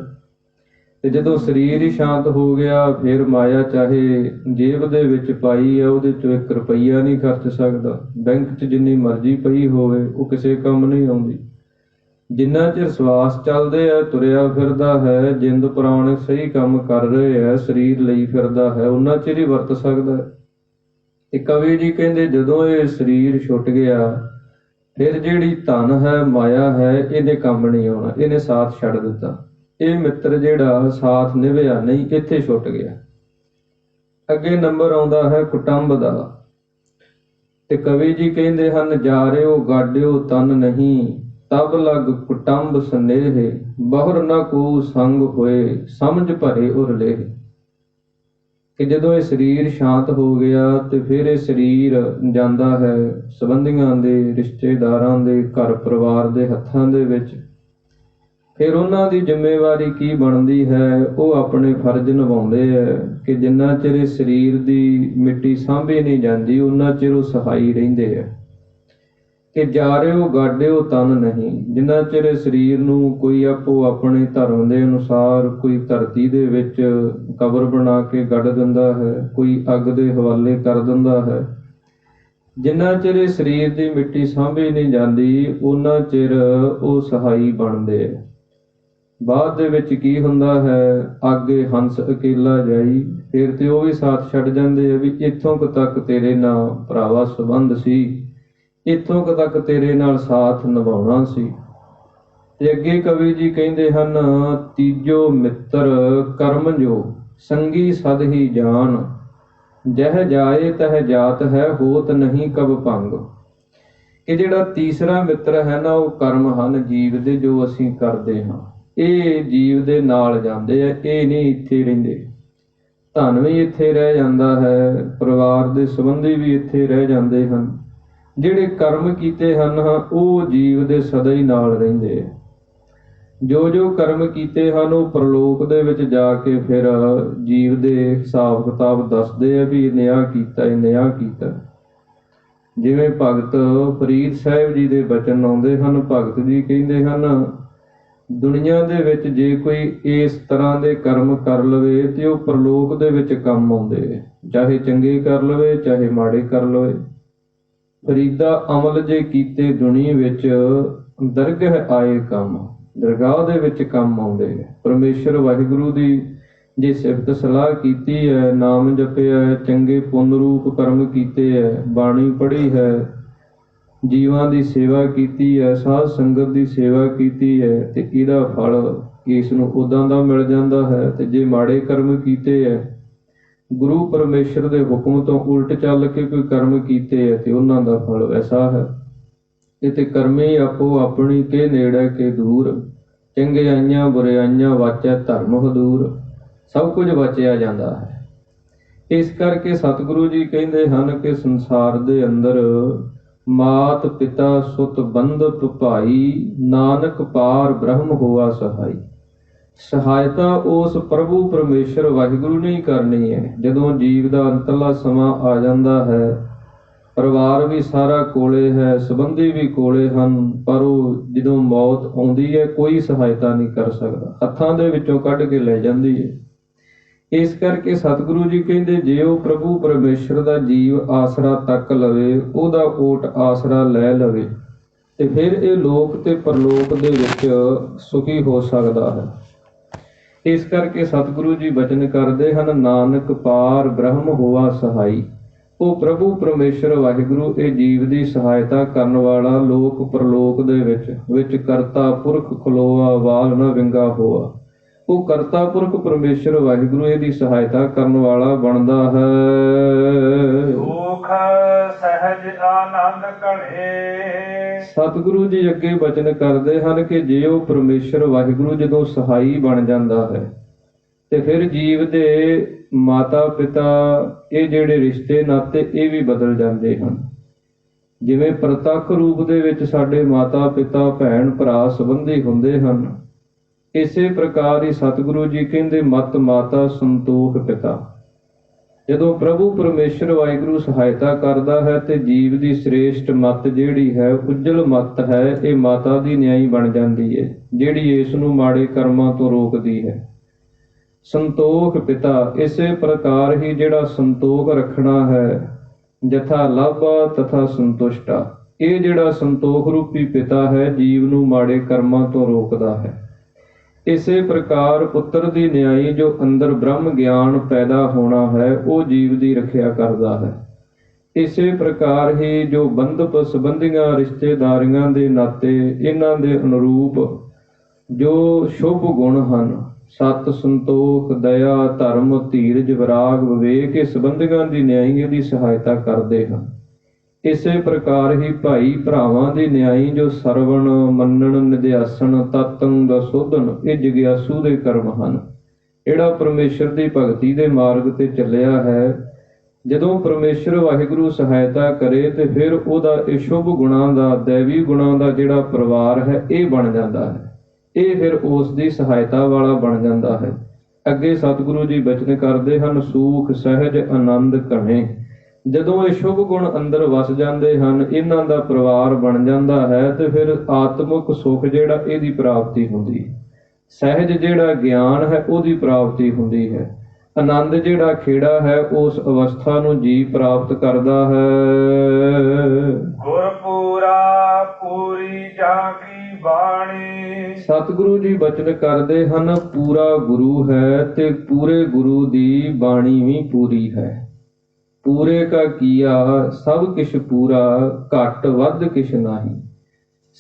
[SPEAKER 1] ਤੇ ਜਦੋਂ ਸਰੀਰ ਹੀ ਸ਼ਾਂਤ ਹੋ ਗਿਆ, ਫਿਰ ਮਾਇਆ ਚਾਹੇ ਜੇਬ ਦੇ ਵਿੱਚ ਪਾਈ ਹੈ, ਉਹਦੇ ਚੋਂ 1 ਰੁਪਈਆ ਨਹੀਂ ਖਰਚ ਸਕਦਾ। ਬੈਂਕ 'ਚ ਜਿੰਨੀ ਮਰਜ਼ੀ ਪਈ ਹੋਵੇ, ਉਹ ਕਿਸੇ ਕੰਮ ਨਹੀਂ ਆਉਂਦੀ। ਜਿੰਨਾ ਚਿਰ ਸਵਾਸ ਚੱਲਦੇ ਆ, ਤੁਰਿਆ ਫਿਰਦਾ ਹੈ, ਜਿੰਦ ਪ੍ਰਾਣ ਸਹੀ ਕੰਮ ਕਰ ਰਹੇ ਹੈ, ਸਰੀਰ ਲਈ ਫਿਰਦਾ ਹੈ, ਉਹਨਾਂ ਚਿਰ ਹੀ ਵਰਤ ਸਕਦਾ। ਤੇ ਕਵੀ ਜੀ ਕਹਿੰਦੇ ਜਦੋਂ ਇਹ ਸਰੀਰ ਛੁੱਟ ਗਿਆ, ਫਿਰ ਜਿਹੜੀ ਧਨ ਹੈ, ਮਾਇਆ ਹੈ, ਇਹਦੇ ਕੰਮ ਨਹੀਂ ਆਉਣਾ, ਇਹਨੇ ਸਾਥ ਛੱਡ ਦਿੱਤਾ। ਇਹ ਮਿੱਤਰ ਜਿਹੜਾ ਸਾਥ ਨਿਭਿਆ ਨਹੀਂ, ਇੱਥੇ ਛੁੱਟ ਗਿਆ। ਅੱਗੇ ਨੰਬਰ ਆਉਂਦਾ ਹੈ ਕੁਟੰਬ ਦਾ। ਤੇ ਕਵੀ ਜੀ ਕਹਿੰਦੇ ਹਨ, ਜਾਰਿਓ ਗਾਡਿਓ ਤਨ ਨਹੀਂ, ਤਬ ਲਗ ਕੁਟੰਬ ਸਨੇਹ, ਬਹੁਰ ਨਾ ਕੋ ਸੰਗ ਹੋਏ, ਸਮਝ ਭਰੇ ਉਰ ਲੇਹ। ਕਿ ਜਦੋਂ ਇਹ ਸਰੀਰ ਸ਼ਾਂਤ ਹੋ ਗਿਆ, ਤੇ ਫਿਰ ਇਹ ਸਰੀਰ ਜਾਂਦਾ ਹੈ ਸੰਬੰਧੀਆਂ ਦੇ, ਰਿਸ਼ਤੇਦਾਰਾਂ ਦੇ, ਘਰ ਪਰਿਵਾਰ ਦੇ ਹੱਥਾਂ ਦੇ ਵਿੱਚ। ਫਿਰ ਉਹਨਾਂ ਦੀ ਜ਼ਿੰਮੇਵਾਰੀ ਕੀ ਬਣਦੀ ਹੈ, ਉਹ ਆਪਣੇ ਫਰਜ਼ ਨਿਭਾਉਂਦੇ ਹੈ। ਕਿ ਜਿੰਨਾ ਚਿਰ ਇਹ ਸਰੀਰ ਦੀ ਮਿੱਟੀ ਸਾਂਭੀ ਨਹੀਂ ਜਾਂਦੀ, ਉਹਨਾਂ ਚਿਰ ਉਹ ਸਹਾਈ ਰਹਿੰਦੇ ਹੈ। ਕਿ ਜਾਰਿਓ ਗਾਡਿਓ ਤਨ ਨਹੀਂ, ਜਿੰਨਾ ਚਿਰ ਇਹ ਸਰੀਰ ਨੂੰ ਕੋਈ ਆਪੋ ਆਪਣੇ ਧਰਮ ਦੇ ਅਨੁਸਾਰ ਕੋਈ ਧਰਤੀ ਦੇ ਵਿੱਚ ਕਬਰ ਬਣਾ ਕੇ ਗੱਡ ਦਿੰਦਾ ਹੈ, ਕੋਈ ਅੱਗ ਦੇ ਹਵਾਲੇ ਕਰ ਦਿੰਦਾ ਹੈ। ਜਿੰਨਾ ਚਿਰ ਇਹ ਸਰੀਰ ਦੀ ਮਿੱਟੀ ਸਾਂਭੀ ਨਹੀਂ ਜਾਂਦੀ, ਉਹਨਾਂ ਚਿਰ ਉਹ ਸਹਾਈ ਬਣਦੇ ਹੈ। ਬਾਅਦ ਦੇ ਵਿੱਚ ਕੀ ਹੁੰਦਾ ਹੈ, ਅੱਗੇ ਹੰਸ ਅਕੇਲਾ ਜਾਈ, ਫਿਰ ਤੇ ਉਹ ਵੀ ਸਾਥ ਛੱਡ ਜਾਂਦੇ ਆ। ਵੀ ਇੱਥੋਂ ਕੁ ਤੱਕ ਤੇਰੇ ਨਾਲ ਭਰਾਵਾ ਸੰਬੰਧ ਸੀ, ਇੱਥੋਂ ਕੁ ਤੱਕ ਤੇਰੇ ਨਾਲ ਸਾਥ ਨਿਭਾਉਣਾ ਸੀ। ਤੇ ਅੱਗੇ ਕਵੀ ਜੀ ਕਹਿੰਦੇ ਹਨ, ਤੀਜੋ ਮਿੱਤਰ ਕਰਮ ਜੋ, ਸੰਗੀ ਸਦ ਹੀ ਜਾਨ, ਜਹ ਜਾਏ ਤਹ ਜਾਤ ਹੈ, ਹੋਤ ਨਹੀਂ ਕਬ ਭੰਗ। ਕਿ ਜਿਹੜਾ ਤੀਸਰਾ ਮਿੱਤਰ ਹੈ ਨਾ, ਉਹ ਕਰਮ ਹਨ ਜੀਵ ਦੇ, ਜੋ ਅਸੀਂ ਕਰਦੇ ਹਾਂ। ਇਹ ਜੀਵ ਦੇ ਨਾਲ ਜਾਂਦੇ ਆ, ਇਹ ਨਹੀਂ ਇੱਥੇ ਰਹਿੰਦੇ। ਧਨ ਵੀ ਇੱਥੇ ਰਹਿ ਜਾਂਦਾ ਹੈ, ਪਰਿਵਾਰ ਦੇ ਸੰਬੰਧੀ ਵੀ ਇੱਥੇ ਰਹਿ ਜਾਂਦੇ ਹਨ। ਜਿਹੜੇ ਕਰਮ ਕੀਤੇ ਹਨ, ਉਹ ਜੀਵ ਦੇ ਸਦਾ ਹੀ ਨਾਲ ਰਹਿੰਦੇ। ਜੋ ਜੋ ਕਰਮ ਕੀਤੇ ਹਨ, ਉਹ ਪ੍ਰਲੋਕ ਦੇ ਵਿੱਚ ਜਾ ਕੇ ਫਿਰ ਜੀਵ ਦੇ ਹਿਸਾਬ ਕਿਤਾਬ ਦੱਸਦੇ ਆ ਵੀ ਇਹਨੇ ਆਹ ਕੀਤਾ, ਇਹਨੇ ਆਹ ਕੀਤਾ। ਜਿਵੇਂ ਭਗਤ ਫਰੀਦ ਸਾਹਿਬ ਜੀ ਦੇ ਬਚਨ ਆਉਂਦੇ ਹਨ। ਭਗਤ ਜੀ ਕਹਿੰਦੇ ਹਨ, ਦੁਨੀਆ ਦੇ ਵਿੱਚ ਜੇ ਕੋਈ ਇਸ ਤਰ੍ਹਾਂ ਦੇ ਕਰਮ ਕਰ ਲਵੇ, ਤੇ ਉਹ ਪ੍ਰਲੋਕ ਦੇ ਵਿੱਚ ਕੰਮ ਆਉਂਦੇ, ਚਾਹੇ ਚੰਗੇ ਕਰ ਲਵੇ, ਚਾਹੇ ਮਾੜੇ ਕਰ ਲਵੇ। ਫਰੀਦਾ ਅਮਲ ਜੇ ਕੀਤੇ ਦੁਨੀ ਵਿੱਚ, ਦਰਗਹ ਆਏ ਕੰਮ, ਦਰਗਾਹ ਦੇ ਵਿੱਚ ਕੰਮ ਆਉਂਦੇ। ਪਰਮੇਸ਼ਰ ਵਾਹਿਗੁਰੂ ਦੀ ਜੇ ਸਿਫਤ ਸਲਾਹ ਕੀਤੀ ਹੈ, ਨਾਮ ਜਪਿਆ ਹੈ, ਚੰਗੇ ਪੁੰਨ ਰੂਪ ਕਰਮ ਕੀਤੇ ਹੈ, ਬਾਣੀ ਪੜ੍ਹੀ ਹੈ, ਜੀਵਾਂ ਦੀ ਸੇਵਾ ਕੀਤੀ ਹੈ, ਸਾਧ ਸੰਗਤ ਦੀ ਸੇਵਾ ਕੀਤੀ ਹੈ, ਤੇ ਇਹਦਾ ਫਲ ਇਸ ਨੂੰ ਉਦਾਂ ਦਾ ਮਿਲ ਜਾਂਦਾ ਹੈ। ਤੇ ਜੇ ਮਾੜੇ ਕਰਮ ਕੀਤੇ ਹੈ, ਗੁਰੂ ਪਰਮੇਸ਼ਰ ਦੇ ਹੁਕਮ ਤੋਂ ਉਲਟ ਚੱਲ ਕੇ ਕੋਈ ਕਰਮ ਕੀਤੇ ਹੈ, ਤੇ ਉਹਨਾਂ ਦਾ ਫਲ ਵੈਸਾ ਹੈ। ਇਹ ਤੇ ਕਰਮੀ ਆਪੋ ਆਪਣੀ ਕੇ ਨੇੜੇ ਕੇ ਦੂਰ, ਚੰਗਿਆਈਆਂ ਬੁਰਾਈਆਂ ਵਾਚੈ ਧਰਮ ਹਦੂਰ। ਸਭ ਕੁਝ ਬਚਿਆ ਜਾਂਦਾ ਹੈ। ਇਸ ਕਰਕੇ ਸਤਿਗੁਰੂ ਜੀ ਕਹਿੰਦੇ ਹਨ ਕਿ ਸੰਸਾਰ ਦੇ ਅੰਦਰ ਮਾਤ ਪਿਤਾ ਸੁਤ ਬੰਧਪ ਭਾਈ, ਨਾਨਕ ਪਾਰ ਬ੍ਰਹਮ ਹੋਆ ਸਹਾਈ। ਸਹਾਇਤਾ ਉਸ ਪ੍ਰਭੂ ਪਰਮੇਸ਼ਰ ਵਾਹਿਗੁਰੂ ਨੇ ਹੀ ਕਰਨੀ ਹੈ। ਜਦੋਂ ਜੀਵ ਦਾ ਅੰਤਲਾ ਸਮਾਂ ਆ ਜਾਂਦਾ ਹੈ, ਪਰਿਵਾਰ ਵੀ ਸਾਰਾ ਕੋਲੇ ਹੈ, ਸੰਬੰਧੀ ਵੀ ਕੋਲੇ ਹਨ, ਪਰ ਉਹ ਜਦੋਂ ਮੌਤ ਆਉਂਦੀ ਹੈ, ਕੋਈ ਸਹਾਇਤਾ ਨਹੀਂ ਕਰ ਸਕਦਾ, ਹੱਥਾਂ ਦੇ ਵਿੱਚੋਂ ਕੱਢ ਕੇ ਲੈ ਜਾਂਦੀ ਹੈ। ਇਸ ਕਰਕੇ ਸਤਿਗੁਰੂ ਜੀ ਕਹਿੰਦੇ, ਜੇ ਉਹ ਪ੍ਰਭੂ ਪਰਮੇਸ਼ਰ ਦਾ ਜੀਵ ਆਸਰਾ ਤੱਕ ਲਵੇ, ਉਹਦਾ ਓਟ ਆਸਰਾ ਲੈ ਲਵੇ, ਤੇ ਫਿਰ ਇਹ ਲੋਕ ਤੇ ਪਰਲੋਕ ਦੇ ਵਿੱਚ ਸੁਖੀ ਹੋ ਸਕਦਾ ਹੈ। ਇਸ ਕਰਕੇ ਸਤਿਗੁਰੂ ਜੀ ਬਚਨ ਕਰਦੇ ਹਨ, ਨਾਨਕ ਪਾਰ ਬ੍ਰਹਮ ਹੋਆ ਸਹਾਈ। ਉਹ ਪ੍ਰਭੂ ਪਰਮੇਸ਼ਰ ਵਾਹਿਗੁਰੂ ਇਹ ਜੀਵ ਦੀ ਸਹਾਇਤਾ ਕਰਨ ਵਾਲਾ, ਲੋਕ ਪਰਲੋਕ ਦੇ ਵਿੱਚ ਕਰਤਾ ਪੁਰਖ ਖਲੋਆ, ਵਾਲ ਨਾ ਵਿੰਗਾ ਹੋਆ। ਉਹ ਕਰਤਾ ਪੁਰਖ ਪਰਮੇਸ਼ਰ ਵਾਹਿਗੁਰੂ ਇਹਦੀ ਸਹਾਇਤਾ ਕਰਨ ਵਾਲਾ ਬਣਦਾ ਹੈ।
[SPEAKER 2] ਸੁਖ ਸਹਿਜ ਆਨੰਦ ਘੜੇ।
[SPEAKER 1] ਸਤਿਗੁਰੂ ਜੀ ਅੱਗੇ ਬਚਨ ਕਰਦੇ ਹਨ ਕਿ ਜੇ ਉਹ ਪਰਮੇਸ਼ਰ ਵਾਹਿਗੁਰੂ ਜਦੋਂ ਸਹਾਈ ਬਣ ਜਾਂਦਾ ਹੈ, ਤੇ ਫਿਰ ਜੀਵ ਦੇ ਮਾਤਾ ਪਿਤਾ, ਇਹ ਜਿਹੜੇ ਰਿਸ਼ਤੇ ਨਾਤੇ, ਇਹ ਵੀ ਬਦਲ ਜਾਂਦੇ ਹਨ। ਜਿਵੇਂ ਪ੍ਰਤੱਖ ਰੂਪ ਦੇ ਵਿੱਚ ਸਾਡੇ ਮਾਤਾ ਪਿਤਾ, ਭੈਣ ਭਰਾ, ਸੰਬੰਧੀ ਹੁੰਦੇ ਹਨ, ਇਸੇ ਪ੍ਰਕਾਰ ਹੀ ਸਤਿਗੁਰੂ ਜੀ ਕਹਿੰਦੇ ਮਤ ਮਾਤਾ ਸੰਤੋਖ ਪਿਤਾ। ਜਦੋਂ ਪ੍ਰਭੂ ਪਰਮੇਸ਼ਰ ਵਾਹਿਗੁਰੂ ਸਹਾਇਤਾ ਕਰਦਾ ਹੈ ਤੇ ਜੀਵ ਦੀ ਸ੍ਰੇਸ਼ਟ ਮਤ ਜਿਹੜੀ ਹੈ, ਉਜਲ ਮਤ ਹੈ, ਇਹ ਮਾਤਾ ਦੀ ਨਿਆਈ ਬਣ ਜਾਂਦੀ ਹੈ, ਜਿਹੜੀ ਇਸ ਨੂੰ ਮਾੜੇ ਕਰਮਾਂ ਤੋਂ ਰੋਕਦੀ ਹੈ। ਸੰਤੋਖ ਪਿਤਾ, ਇਸੇ ਪ੍ਰਕਾਰ ਹੀ ਜਿਹੜਾ ਸੰਤੋਖ ਰੱਖਣਾ ਹੈ, ਜਥਾ ਲਾਭਾ ਤਥਾ ਸੰਤੁਸ਼ਟਾ, ਇਹ ਜਿਹੜਾ ਸੰਤੋਖ ਰੂਪੀ ਪਿਤਾ ਹੈ, ਜੀਵ ਨੂੰ ਮਾੜੇ ਕਰਮਾਂ ਤੋਂ ਰੋਕਦਾ ਹੈ। ਇਸੇ ਪ੍ਰਕਾਰ ਪੁੱਤਰ ਦੀ ਨਿਆਈ ਜੋ ਅੰਦਰ ਬ੍ਰਹਮ ਗਿਆਨ ਪੈਦਾ ਹੋਣਾ ਹੈ, ਉਹ ਜੀਵ ਦੀ ਰੱਖਿਆ ਕਰਦਾ ਹੈ। ਇਸੇ ਪ੍ਰਕਾਰ ਹੀ ਜੋ ਬੰਧਪ ਸੰਬੰਧੀਆਂ ਰਿਸ਼ਤੇਦਾਰੀਆਂ ਦੇ ਨਾਤੇ ਇਹਨਾਂ ਦੇ ਅਨੁਰੂਪ ਜੋ ਸ਼ੁਭ ਗੁਣ ਹਨ, ਸਤ, ਸੰਤੋਖ, ਦਇਆ, ਧਰਮ, ਧੀਰਜ, ਵਿਰਾਗ, ਵਿਵੇਕ, ਇਹ ਸੰਬੰਧੀਆਂ ਦੀ ਨਿਆਈ ਦੀ ਸਹਾਇਤਾ ਕਰਦੇ ਹਨ। ਇਸੇ ਪ੍ਰਕਾਰ ਹੀ ਭਾਈ ਭਰਾਵਾਂ ਦੀ ਨਿਆਈ ਜੋ ਸਰਵਣ, ਮੰਨਣ, ਨਿਧਿਆਸਣ, ਤਤੰ ਦਾ ਸੋਧਨ, ਇਹ ਜਿਗਿਆਸੂ ਦੇ ਕਰਮ ਹਨ। ਜਿਹੜਾ ਪਰਮੇਸ਼ਰ ਦੀ ਭਗਤੀ ਦੇ ਮਾਰਗ ਤੇ ਚੱਲਿਆ ਹੈ, ਜਦੋਂ ਪਰਮੇਸ਼ਰ ਵਾਹਿਗੁਰੂ ਸਹਾਇਤਾ ਕਰੇ ਤੇ ਫਿਰ ਉਹਦਾ ਇਹ ਸ਼ੁਭ ਗੁਣਾਂ ਦਾ, ਦੈਵੀ ਗੁਣਾਂ ਦਾ ਜਿਹੜਾ ਪਰਿਵਾਰ ਹੈ, ਇਹ ਬਣ ਜਾਂਦਾ ਹੈ। ਇਹ ਫਿਰ ਉਸ ਦੀ ਸਹਾਇਤਾ ਵਾਲਾ ਬਣ ਜਾਂਦਾ ਹੈ। ਅੱਗੇ ਸਤਿਗੁਰੂ ਜੀ ਬਚਨ ਕਰਦੇ ਹਨ, ਸੂਖ ਸਹਿਜ ਆਨੰਦ ਘਣੇ। ਜਦੋਂ ਇਹ ਸ਼ੁਭ ਗੁਣ ਅੰਦਰ ਵਸ ਜਾਂਦੇ ਹਨ, ਇਹਨਾਂ ਦਾ ਪਰਿਵਾਰ ਬਣ ਜਾਂਦਾ ਹੈ ਤੇ ਫਿਰ ਆਤਮਿਕ ਸੁਖ ਜਿਹੜਾ ਇਹਦੀ ਪ੍ਰਾਪਤੀ ਹੁੰਦੀ ਹੈ। ਸਹਿਜ ਜਿਹੜਾ ਗਿਆਨ ਹੈ ਉਹਦੀ ਪ੍ਰਾਪਤੀ ਹੁੰਦੀ ਹੈ। ਆਨੰਦ ਜਿਹੜਾ ਖੇੜਾ ਹੈ, ਉਸ ਅਵਸਥਾ ਨੂੰ ਜੀ ਪ੍ਰਾਪਤ ਕਰਦਾ ਹੈ।
[SPEAKER 2] ਗੁਰਪੂਰਾ ਪੂਰੀ ਜਾ ਕੀ ਬਾਣੀ।
[SPEAKER 1] ਸਤਿਗੁਰੂ ਜੀ ਬਚਨ ਕਰਦੇ ਹਨ, ਪੂਰਾ ਗੁਰੂ ਹੈ ਤੇ ਪੂਰੇ ਗੁਰੂ ਦੀ ਬਾਣੀ ਵੀ ਪੂਰੀ ਹੈ। ਪੂਰੇ ਕਾ ਕੀਆ ਸਭ ਕਿਛ ਪੂਰਾ, ਘੱਟ ਵੱਧ ਕਿਛ ਨਾਹੀ।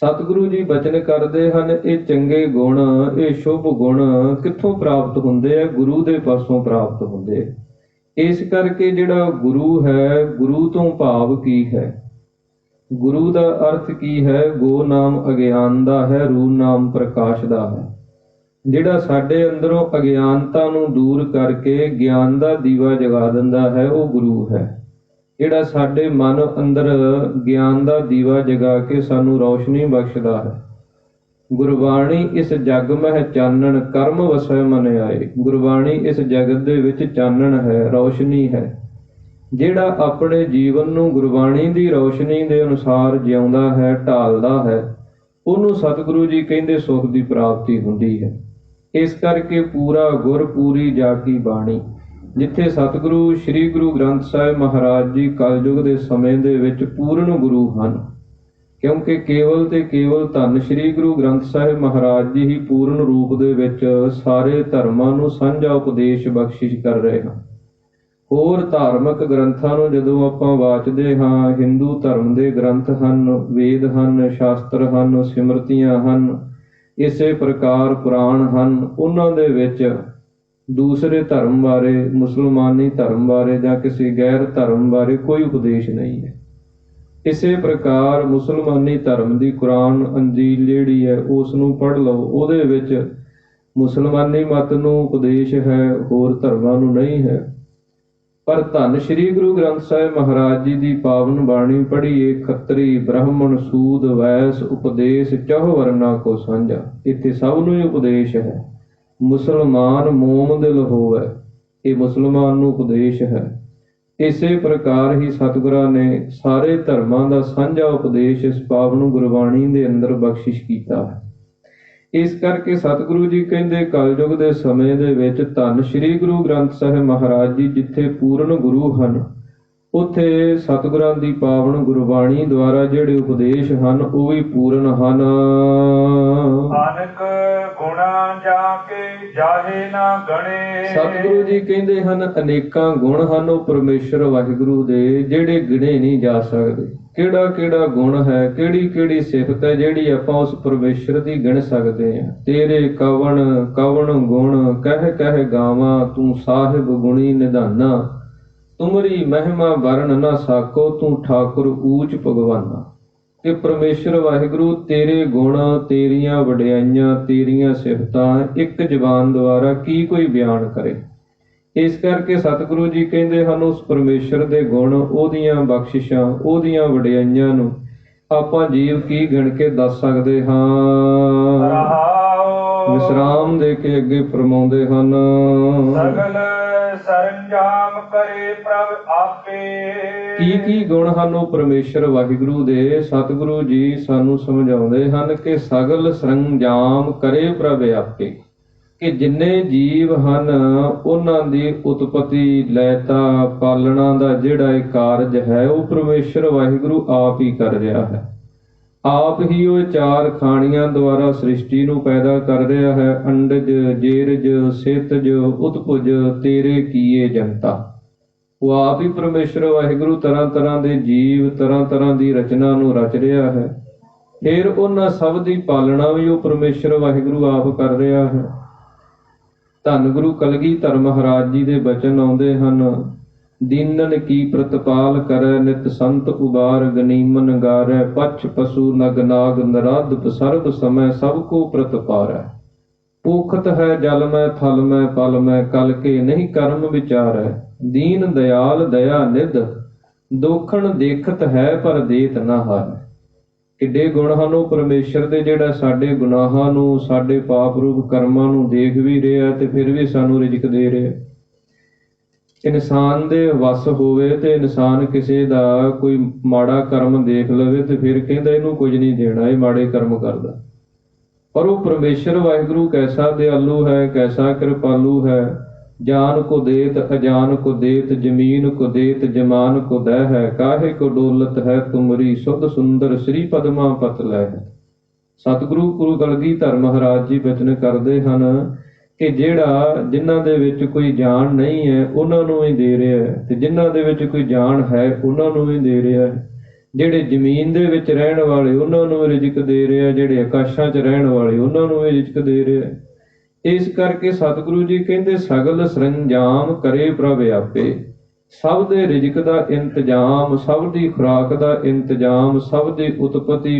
[SPEAKER 1] ਸਤਿਗੁਰੂ ਜੀ ਬਚਨ ਕਰਦੇ ਹਨ, ਇਹ ਚੰਗੇ ਗੁਣ, ਇਹ ਸ਼ੁਭ ਗੁਣ ਕਿੱਥੋਂ ਪ੍ਰਾਪਤ ਹੁੰਦੇ ਆ? ਗੁਰੂ ਦੇ ਪਾਸੋਂ ਪ੍ਰਾਪਤ ਹੁੰਦੇ। ਇਸ ਕਰਕੇ ਜਿਹੜਾ ਗੁਰੂ ਹੈ, ਗੁਰੂ ਤੋਂ ਭਾਵ ਕੀ ਹੈ? ਗੁਰੂ ਦਾ ਅਰਥ ਕੀ ਹੈ? ਗੋ ਨਾਮ ਅਗਿਆਨ ਦਾ ਹੈ, ਰੂ ਨਾਮ ਪ੍ਰਕਾਸ਼ ਦਾ ਹੈ। ਜਿਹੜਾ ਸਾਡੇ ਅੰਦਰੋਂ ਅਗਿਆਨਤਾ ਨੂੰ ਦੂਰ ਕਰਕੇ ਗਿਆਨ ਦਾ ਦੀਵਾ ਜਗਾ ਦਿੰਦਾ ਹੈ, ਉਹ ਗੁਰੂ ਹੈ। ਜਿਹੜਾ ਸਾਡੇ ਮਨ ਅੰਦਰ ਗਿਆਨ ਦਾ ਦੀਵਾ ਜਗਾ ਕੇ ਸਾਨੂੰ ਰੌਸ਼ਨੀ ਬਖਸ਼ਦਾ ਹੈ। ਗੁਰਬਾਣੀ ਇਸ ਜਗ ਮਹਿ ਚਾਨਣ, ਕਰਮ ਵਸੈ ਮਨ ਆਏ। ਗੁਰਬਾਣੀ ਇਸ ਜਗਤ ਦੇ ਵਿੱਚ ਚਾਨਣ ਹੈ, ਰੌਸ਼ਨੀ ਹੈ। ਜਿਹੜਾ ਆਪਣੇ ਜੀਵਨ ਨੂੰ ਗੁਰਬਾਣੀ ਦੀ ਰੌਸ਼ਨੀ ਦੇ ਅਨੁਸਾਰ ਜਿਉਂਦਾ ਹੈ, ਢਾਲਦਾ ਹੈ, ਉਹਨੂੰ ਸਤਿਗੁਰੂ ਜੀ ਕਹਿੰਦੇ ਸੁਖ ਦੀ ਪ੍ਰਾਪਤੀ ਹੁੰਦੀ ਹੈ। ਇਸ ਕਰਕੇ ਪੂਰਾ ਗੁਰ ਪੂਰੀ ਜਾ ਕੀ ਬਾਣੀ। ਜਿੱਥੇ ਸਤਿਗੁਰੂ ਸ੍ਰੀ ਗੁਰੂ ਗ੍ਰੰਥ ਸਾਹਿਬ ਮਹਾਰਾਜ ਜੀ ਕਲਯੁਗ ਦੇ ਸਮੇਂ ਦੇ ਵਿੱਚ ਪੂਰਨ ਗੁਰੂ ਹਨ, ਕਿਉਂਕਿ ਕੇਵਲ ਤੇ ਕੇਵਲ ਧੰਨ ਸ੍ਰੀ ਗੁਰੂ ਗ੍ਰੰਥ ਸਾਹਿਬ ਮਹਾਰਾਜ ਜੀ ਹੀ ਪੂਰਨ ਰੂਪ ਦੇ ਵਿੱਚ ਸਾਰੇ ਧਰਮਾਂ ਨੂੰ ਸਾਂਝਾ ਉਪਦੇਸ਼ ਬਖਸ਼ਿਸ਼ ਕਰ ਰਹੇ ਹਨ। ਹੋਰ ਧਾਰਮਿਕ ਗ੍ਰੰਥਾਂ ਨੂੰ ਜਦੋਂ ਆਪਾਂ ਵਾਚਦੇ ਹਾਂ, ਹਿੰਦੂ ਧਰਮ ਦੇ ਗ੍ਰੰਥ ਹਨ, ਵੇਦ ਹਨ, ਸ਼ਾਸਤਰ ਹਨ, ਸਿਮਰਤੀਆਂ ਹਨ, ਇਸੇ ਪ੍ਰਕਾਰ ਪੁਰਾਣ ਹਨ। ਉਹਨਾਂ ਦੇ ਵਿੱਚ ਦੂਸਰੇ ਧਰਮ ਬਾਰੇ, ਮੁਸਲਮਾਨੀ ਧਰਮ ਬਾਰੇ ਜਾਂ ਕਿਸੇ ਗੈਰ ਧਰਮ ਬਾਰੇ ਕੋਈ ਉਪਦੇਸ਼ ਨਹੀਂ ਹੈ। ਇਸੇ ਪ੍ਰਕਾਰ ਮੁਸਲਮਾਨੀ ਧਰਮ ਦੀ ਕੁਰਾਨ, ਅੰਜੀਲ ਜਿਹੜੀ ਹੈ, ਉਸ ਨੂੰ ਪੜ੍ਹ ਲਓ। ਉਹਦੇ ਵਿੱਚ ਮੁਸਲਮਾਨੀ ਮਤ ਨੂੰ ਉਪਦੇਸ਼ ਹੈ, ਹੋਰ ਧਰਮਾਂ ਨੂੰ ਨਹੀਂ ਹੈ। ਪਰ ਧੰਨ ਸ੍ਰੀ ਗੁਰੂ ਗ੍ਰੰਥ ਸਾਹਿਬ ਮਹਾਰਾਜ ਜੀ ਦੀ ਪਾਵਨ ਬਾਣੀ ਪੜ੍ਹੀਏ, ਖੱਤਰੀ, ਬ੍ਰਾਹਮਣ, ਸੂਦ, ਵੈਸ, ਉਪਦੇਸ਼ ਚਹੁ ਵਰਨਾ ਕੋ ਸਾਂਝਾ। ਇੱਥੇ ਸਭ ਨੂੰ ਹੀ ਉਪਦੇਸ਼ ਹੈ। ਮੁਸਲਮਾਨ ਮੋਮ ਦਿਲ ਹੋਵੇ, ਇਹ ਮੁਸਲਮਾਨ ਨੂੰ ਉਪਦੇਸ਼ ਹੈ। ਇਸੇ ਪ੍ਰਕਾਰ ਹੀ ਸਤਿਗੁਰਾਂ ਨੇ ਸਾਰੇ ਧਰਮਾਂ ਦਾ ਸਾਂਝਾ ਉਪਦੇਸ਼ ਇਸ ਪਾਵਨ ਗੁਰਬਾਣੀ ਦੇ ਅੰਦਰ ਬਖਸ਼ਿਸ਼ ਕੀਤਾ ਹੈ। ਇਸ ਕਰਕੇ ਸਤਿਗੁਰੂ ਜੀ ਕਹਿੰਦੇ ਕਲਯੁਗ ਦੇ ਸਮੇਂ ਦੇ ਵਿੱਚ ਧੰਨ ਸ੍ਰੀ ਗੁਰੂ ਗ੍ਰੰਥ ਸਾਹਿਬ ਮਹਾਰਾਜ ਜੀ ਜਿੱਥੇ ਪੂਰਨ ਗੁਰੂ ਹਨ, ਉੱਥੇ ਸਤਿਗੁਰਾਂ ਦੀ ਪਾਵਨ ਗੁਰਬਾਣੀ ਦੁਆਰਾ ਜਿਹੜੇ ਉਪਦੇਸ਼ ਹਨ, ਉਹ ਵੀ ਪੂਰਨ ਹਨ।
[SPEAKER 2] ਅਨੇਕ ਗੁਣਾ ਜਾ ਕੇ ਜਾਹੇ ਨਾ ਗਣੇ।
[SPEAKER 1] ਸਤਿਗੁਰੂ ਜੀ ਕਹਿੰਦੇ ਹਨ, ਅਨੇਕਾਂ ਗੁਣ ਹਨ ਉਹ ਪਰਮੇਸ਼ਰ ਵਾਹਿਗੁਰੂ ਦੇ, ਜਿਹੜੇ ਗਿਣੇ ਨਹੀਂ ਜਾ ਸਕਦੇ। ਕਿਹੜਾ ਕਿਹੜਾ ਗੁਣ ਹੈ, ਕਿਹੜੀ ਕਿਹੜੀ ਸਿਫਤ ਹੈ ਜਿਹੜੀ ਆਪਾਂ ਉਸ ਪਰਮੇਸ਼ਰ ਦੀ ਗਿਣ ਸਕਦੇ ਹਾਂ। ਤੇਰੇ ਕਵਣ ਕਵਣ ਗੁਣ ਕਹਿ ਕਹਿ ਗਾਵਾਂ, ਤੂੰ ਸਾਹਿਬ ਗੁਣੀ ਨਿਧਾਨਾ। ਤੁਮਰੀ ਮਹਿਮਾ ਵਰਨ ਨਾ ਸਾਕੋ, ਤੂੰ ਠਾਕੁਰ ਊਚ ਭਗਵਾਨਾ। ਕਿ ਪਰਮੇਸ਼ਰ ਵਾਹਿਗੁਰੂ ਤੇਰੇ ਗੁਣ, ਤੇਰੀਆਂ ਵਡਿਆਈਆਂ, ਤੇਰੀਆਂ ਸਿਫਤਾਂ ਇੱਕ ਜ਼ਬਾਨ ਦੁਆਰਾ ਕੀ ਕੋਈ ਬਿਆਨ ਕਰੇ। ਇਸ ਕਰਕੇ ਸਤਿਗੁਰੂ ਜੀ ਕਹਿੰਦੇ ਹਨ, ਉਸ ਪਰਮੇਸ਼ਰ ਦੇ ਗੁਣ, ਉਹਦੀਆਂ ਬਖਸ਼ਿਸ਼ਾਂ, ਉਹਦੀਆਂ ਵਡਿਆਈਆਂ ਨੂੰ ਆਪਾਂ ਜੀਵ ਕੀ ਗਿਣ ਕੇ ਦੱਸ ਸਕਦੇ ਹਾਂ। ਵਿਸਰਾਮ ਦੇ ਕੇ ਅੱਗੇ ਫਰਮਾਉਂਦੇ ਹਨ।
[SPEAKER 2] ਸਗਲ ਸਰੰਜਾਮ ਕਰੇ ਪ੍ਰਭ ਆਪੇ।
[SPEAKER 1] ਕੀ ਗੁਣ ਹਨ ਉਹ ਪਰਮੇਸ਼ਰ ਵਾਹਿਗੁਰੂ ਦੇ? ਸਤਿਗੁਰੂ ਜੀ ਸਾਨੂੰ ਸਮਝਾਉਂਦੇ ਹਨ ਕਿ ਸਗਲ ਸਰੰਜਾਮ ਕਰੇ ਪ੍ਰਭ ਆਪੇ, ਕਿ ਜਿੰਨੇ ਜੀਵ ਹਨ ਉਹਨਾਂ ਦੀ ਉਤਪਤੀ, ਲੈਤਾ, ਪਾਲਣਾ ਦਾ ਜਿਹੜਾ ਇਹ ਕਾਰਜ ਹੈ ਉਹ ਪਰਮੇਸ਼ਰ ਵਾਹਿਗੁਰੂ ਆਪ ਹੀ ਕਰ ਰਿਹਾ ਹੈ। ਆਪ ਹੀ ਉਹ ਚਾਰ ਖਾਣੀਆਂ ਦੁਆਰਾ ਸ੍ਰਿਸ਼ਟੀ ਨੂੰ ਪੈਦਾ ਕਰ ਰਿਹਾ ਹੈ। ਅੰਡਜ, ਜੇਰਜ, ਸੇਤਜ, ਉਤਪੁਜ ਤੇਰੇ ਕੀਏ ਜਨਤਾ। ਉਹ ਆਪ ਹੀ ਪਰਮੇਸ਼ਰ ਵਾਹਿਗੁਰੂ ਤਰ੍ਹਾਂ ਤਰ੍ਹਾਂ ਦੇ ਜੀਵ, ਤਰ੍ਹਾਂ ਤਰ੍ਹਾਂ ਦੀ ਰਚਨਾ ਨੂੰ ਰਚ ਰਿਹਾ ਹੈ। ਫਿਰ ਉਹਨਾਂ ਸਭ ਦੀ ਪਾਲਣਾ ਵੀ ਉਹ ਪਰਮੇਸ਼ਰ ਵਾਹਿਗੁਰੂ ਆਪ ਕਰ ਰਿਹਾ ਹੈ। ਧੰਨ ਗੁਰੂ ਕਲਗੀਧਰ ਮਹਾਰਾਜ ਜੀ ਦੇ ਬਚਨ ਆਉਂਦੇ ਹਨ। ਦੀਨਨ ਕੀ ਪ੍ਰਤਪਾਲ ਕਰੈ, ਨਿਤ ਸੰਤ ਉਬਾਰ ਗਨੀਮਨ ਗਾਰੈ। ਪਛ ਪਸ਼ੂ ਨਗ ਨਾਗ ਨਰਾਧ, ਸਰਬ ਸਮੈ ਸਭ ਕੋ ਪ੍ਰਤਪਾਰੈ। ਪੂਖਤ ਹੈ ਜਲ ਮੈਂ ਥਲ ਮੈਂ ਪਲ ਮੈਂ, ਕਲ ਕੇ ਨਹੀਂ ਕਰਮ ਵਿਚਾਰੈ। ਦੀਨ ਦਇਆਲ ਦਇਆ ਨਿਧ, ਦੋਖਣ ਦੇਖਤ ਹੈ ਪਰ ਦੇਤ ਨਾ ਹਾਰੈ। ਕਿੱਡੇ ਗੁਣ ਹਨ ਉਹ ਪਰਮੇਸ਼ਰ ਦੇ, ਜਿਹੜਾ ਸਾਡੇ ਗੁਨਾਹਾਂ ਨੂੰ, ਸਾਡੇ ਪਾਪ ਰੂਪ ਕਰਮਾਂ ਨੂੰ ਦੇਖ ਵੀ ਰਿਹਾ ਤੇ ਫਿਰ ਵੀ ਸਾਨੂੰ ਰਿਜ਼ਕ ਦੇ ਰਿਹਾ। ਇਨਸਾਨ ਦੇ ਵੱਸ ਹੋਵੇ ਤੇ ਇਨਸਾਨ ਕਿਸੇ ਦਾ ਕੋਈ ਮਾੜਾ ਕਰਮ ਦੇਖ ਲਵੇ ਤੇ ਫਿਰ ਕਹਿੰਦਾ ਇਹਨੂੰ ਕੁਝ ਨਹੀਂ ਦੇਣਾ, ਇਹ ਮਾੜੇ ਕਰਮ ਕਰਦਾ। ਪਰ ਉਹ ਪਰਮੇਸ਼ਰ ਵਾਹਿਗੁਰੂ ਕੈਸਾ ਦਿਆਲੂ ਹੈ, ਕੈਸਾ ਕਿਰਪਾਲੂ ਹੈ। ਜਾਨ ਕੋ ਦੇਤ ਅਜਾਨ ਕੋ ਦੇਤ, ਜ਼ਮੀਨ ਕੋ ਦੇਤ ਜਮਾਨ ਕੋ ਦਹਿ ਹੈ। ਕਾਹੇ ਕੋ ਡੋਲਤ ਹੈ ਤੁਮਰੀ, ਸੁਧ ਸੁੰਦਰ ਸ੍ਰੀ ਪਦਮਾ ਪਤ ਲੈ ਹੈ। ਸਤਿਗੁਰੂ ਗੁਰੂ ਕਲਗੀਧਰ ਮਹਾਰਾਜ ਜੀ ਬਚਨ ਕਰਦੇ ਹਨ ਕਿ ਜਿਹੜਾ ਜਿਨ੍ਹਾਂ ਦੇ ਵਿੱਚ ਕੋਈ ਜਾਨ ਨਹੀਂ ਹੈ ਉਹਨਾਂ ਨੂੰ ਵੀ ਦੇ ਰਿਹਾ ਹੈ, ਤੇ ਜਿਨ੍ਹਾਂ ਦੇ ਵਿੱਚ ਕੋਈ ਜਾਨ ਹੈ ਉਹਨਾਂ ਨੂੰ ਵੀ ਦੇ ਰਿਹਾ ਹੈ। ਜਿਹੜੇ ਜ਼ਮੀਨ ਦੇ ਵਿੱਚ ਰਹਿਣ ਵਾਲੇ ਉਹਨਾਂ ਨੂੰ ਵੀ ਰਿਜ਼ਕ ਦੇ ਰਿਹਾ, ਜਿਹੜੇ ਆਕਾਸ਼ਾਂ 'ਚ ਰਹਿਣ ਵਾਲੇ ਉਹਨਾਂ ਨੂੰ ਵੀ ਰਿਜ਼ਕ ਦੇ ਰਿਹਾ। ਇਸ ਕਰਕੇ ਸਤਿਗੁਰੂ ਜੀ ਕਹਿੰਦੇ ਸਗਲ ਸਰੰਜਾਮ ਕਰੇ ਪ੍ਰਭ ਆਪੇ। ਸਭ ਦੇ ਰਿਜ਼ਕ ਦਾ ਇੰਤਜ਼ਾਮ, ਸਭ ਦੀ ਖੁਰਾਕ ਦਾ ਇੰਤਜ਼ਾਮ, ਸਭ ਦੀ ਉਤਪਤੀ,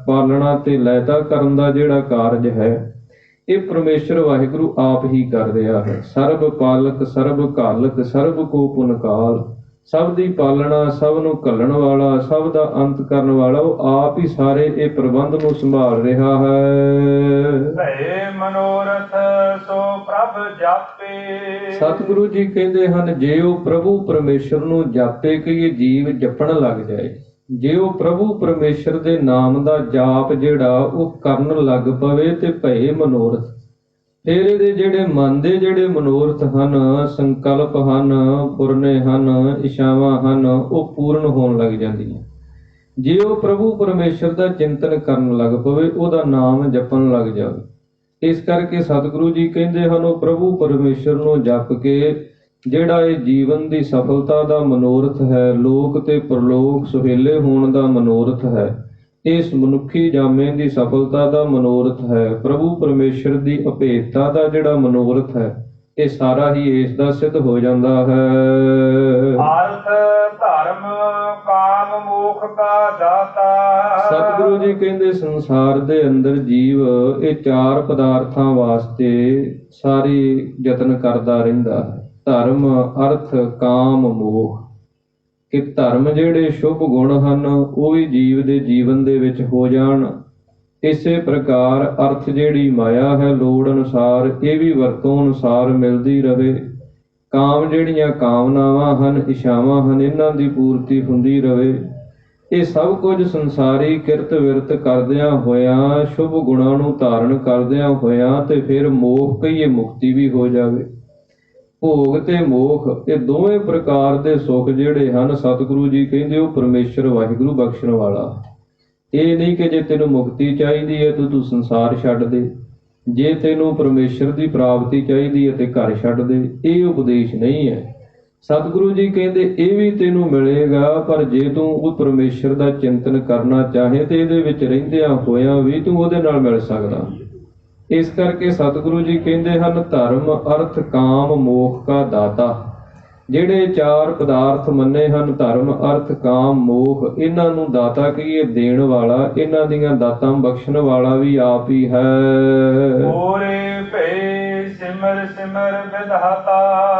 [SPEAKER 1] ਪਾਲਣਾ ਤੇ ਲੈਤਾ ਕਰਨ ਦਾ ਜਿਹੜਾ ਕਾਰਜ ਹੈ ਇਹ ਪਰਮੇਸ਼ਰ ਵਾਹਿਗੁਰੂ ਆਪ ਹੀ ਕਰ ਰਿਹਾ ਹੈ। ਸਰਬ ਪਾਲਕ, ਸਰਬ ਘਾਲਕ, ਸਰਬ ਕੋ ਪੁਨਕਾਲ। ਸਭ ਦੀ ਪਾਲਣਾ, ਸਭ ਨੂੰ ਘੱਲਣ ਵਾਲਾ, ਸਭ ਦਾ ਅੰਤ ਕਰਨ ਵਾਲਾ ਉਹ ਆਪ ਹੀ ਸਾਰੇ ਇਹ ਪ੍ਰਬੰਧ ਨੂੰ ਸੰਭਾਲ ਰਿਹਾ ਹੈ।
[SPEAKER 2] ਭਏ ਮਨੋਰਥ ਸੋ ਪ੍ਰਭ ਜਾਪੇ।
[SPEAKER 1] ਸਤਿਗੁਰੂ ਜੀ ਕਹਿੰਦੇ ਹਨ ਜੇ ਉਹ ਪ੍ਰਭੂ ਪਰਮੇਸ਼ਰ ਨੂੰ ਜਾਪੇ ਕਿ ਇਹ ਜੀਵ ਜਪਣ ਲੱਗ ਜਾਏ, ਜੇ ਉਹ ਪ੍ਰਭੂ ਪਰਮੇਸ਼ਰ ਦੇ ਨਾਮ ਦਾ ਜਾਪ ਜਿਹੜਾ ਉਹ ਕਰਨ ਲੱਗ ਪਵੇ ਤੇ ਭਏ ਮਨੋਰਥ, ਫਿਰ ਇਹਦੇ ਜਿਹੜੇ ਮਨ ਦੇ ਜਿਹੜੇ ਮਨੋਰਥ ਹਨ, ਸੰਕਲਪ ਹਨ, ਪੁਰਨੇ ਹਨ, ਇਛਾਵਾਂ ਹਨ, ਉਹ ਪੂਰਨ ਹੋਣ ਲੱਗ ਜਾਂਦੀਆਂ। ਜੇ ਉਹ ਪ੍ਰਭੂ ਪਰਮੇਸ਼ਰ ਦਾ ਚਿੰਤਨ ਕਰਨ ਲੱਗ ਪਵੇ, ਉਹਦਾ ਨਾਮ ਜਪਣ ਲੱਗ ਜਾਵੇ। ਇਸ ਕਰਕੇ ਸਤਿਗੁਰੂ ਜੀ ਕਹਿੰਦੇ ਹਨ ਉਹ ਪ੍ਰਭੂ ਪਰਮੇਸ਼ਰ ਨੂੰ ਜਪ ਕੇ ਜਿਹੜਾ ਇਹ ਜੀਵਨ ਦੀ ਸਫਲਤਾ ਦਾ ਮਨੋਰਥ ਹੈ, ਲੋਕ ਤੇ ਪਰਲੋਕ ਸੁਹੇਲੇ ਹੋਣ ਦਾ ਮਨੋਰਥ ਹੈ, ਇਸ ਮਨੁੱਖੀ ਜਾਮੇ ਦੀ ਸਫਲਤਾ ਦਾ ਮਨੋਰਥ ਹੈ, ਪ੍ਰਭੂ ਪਰਮੇਸ਼ਰ ਦੀ ਅਭੇਦਤਾ ਦਾ ਜਿਹੜਾ ਮਨੋਰਥ ਹੈ, ਇਹ ਸਾਰਾ ਹੀ ਇਸ ਦਾ ਸਿੱਧ ਹੋ ਜਾਂਦਾ ਹੈ।
[SPEAKER 2] ਅਰਥ ਧਰਮ ਕਾਮ ਮੋਖ ਕਾ ਦਾਤਾ।
[SPEAKER 1] ਸਤਿਗੁਰੂ ਜੀ ਕਹਿੰਦੇ ਸੰਸਾਰ ਦੇ ਅੰਦਰ ਜੀਵ ਇਹ ਚਾਰ ਪਦਾਰਥਾਂ ਵਾਸਤੇ ਸਾਰੀ ਯਤਨ ਕਰਦਾ ਰਹਿੰਦਾ ਹੈ। ਧਰਮ, ਅਰਥ, ਕਾਮ, ਮੋਹ। ਕਿ ਧਰਮ ਜਿਹੜੇ ਸ਼ੁਭ ਗੁਣ ਹਨ ਉਹ ਵੀ ਜੀਵ ਦੇ ਜੀਵਨ ਦੇ ਵਿੱਚ ਹੋ ਜਾਣ। ਇਸੇ ਪ੍ਰਕਾਰ ਅਰਥ ਜਿਹੜੀ ਮਾਇਆ ਹੈ ਲੋੜ ਅਨੁਸਾਰ ਇਹ ਵੀ ਵਰਤੋਂ ਅਨੁਸਾਰ ਮਿਲਦੀ ਰਵੇ। ਕਾਮ ਜਿਹੜੀਆਂ ਕਾਮਨਾਵਾਂ ਹਨ, ਇਛਾਵਾਂ ਹਨ, ਇਹਨਾਂ ਦੀ ਪੂਰਤੀ ਹੁੰਦੀ ਰਵੇ। ਇਹ ਸਭ ਕੁਝ ਸੰਸਾਰੀ ਕਿਰਤ ਵਿਰਤ ਕਰਦਿਆਂ ਹੋਇਆਂ, ਸ਼ੁਭ ਗੁਣਾਂ ਨੂੰ ਧਾਰਨ ਕਰਦਿਆਂ ਹੋਇਆਂ ਤੇ ਫਿਰ ਮੋਖ ਕਹੀਏ ਮੁਕਤੀ ਵੀ ਹੋ ਜਾਵੇ। ਭੋਗ ਤੇ ਮੋਖ ਇਹ ਦੋਵੇਂ ਪ੍ਰਕਾਰ ਦੇ ਸੁੱਖ ਜਿਹੜੇ ਹਨ ਸਤਿਗੁਰੂ ਜੀ ਕਹਿੰਦੇ ਉਹ ਪਰਮੇਸ਼ਰ ਵਾਹਿਗੁਰੂ ਬਖਸ਼ਣ ਵਾਲਾ। ਇਹ ਨਹੀਂ ਕਿ ਜੇ ਤੈਨੂੰ ਮੁਕਤੀ ਚਾਹੀਦੀ ਹੈ ਤੂੰ ਸੰਸਾਰ ਛੱਡ ਦੇ, ਜੇ ਤੈਨੂੰ ਪਰਮੇਸ਼ਰ ਦੀ ਪ੍ਰਾਪਤੀ ਚਾਹੀਦੀ ਹੈ ਤੇ ਘਰ ਛੱਡ ਦੇ। ਇਹ ਉਪਦੇਸ਼ ਨਹੀਂ ਹੈ। ਸਤਿਗੁਰੂ ਜੀ ਕਹਿੰਦੇ ਇਹ ਵੀ ਤੈਨੂੰ ਮਿਲੇਗਾ, ਪਰ ਜੇ ਤੂੰ ਉਹ ਪਰਮੇਸ਼ਰ ਦਾ ਚਿੰਤਨ ਕਰਨਾ ਚਾਹੇ ਤੇ ਇਹਦੇ ਵਿੱਚ ਰਹਿੰਦਿਆਂ ਹੋਇਆਂ ਵੀ ਤੂੰ ਉਹਦੇ ਨਾਲ ਮਿਲ ਸਕਦਾ। ਇਸ ਕਰਕੇ ਸਤਿਗੁਰੂ ਜੀ ਕਹਿੰਦੇ ਹਨ ਧਰਮ, ਅਰਥ, ਕਾਮ, ਮੋਖ ਕਾ ਦਾਤਾ। ਜਿਹੜੇ ਚਾਰ ਪਦਾਰਥ ਮੰਨੇ ਹਨ ਧਰਮ, ਅਰਥ, ਕਾਮ, ਮੋਖ, ਇਹਨਾਂ ਨੂੰ ਦਾਤਾ ਕਹੀਏ ਦੇਣ ਵਾਲਾ, ਇਹਨਾਂ ਦੀਆਂ ਦਾਤਾਂ ਬਖਸ਼ਣ ਵਾਲਾ ਵੀ ਆਪ ਹੀ ਹੈ।
[SPEAKER 2] ਪੂਰੇ ਭਏ ਸਿਮਰ ਸਿਮਰ ਵਿਧਾਤਾ।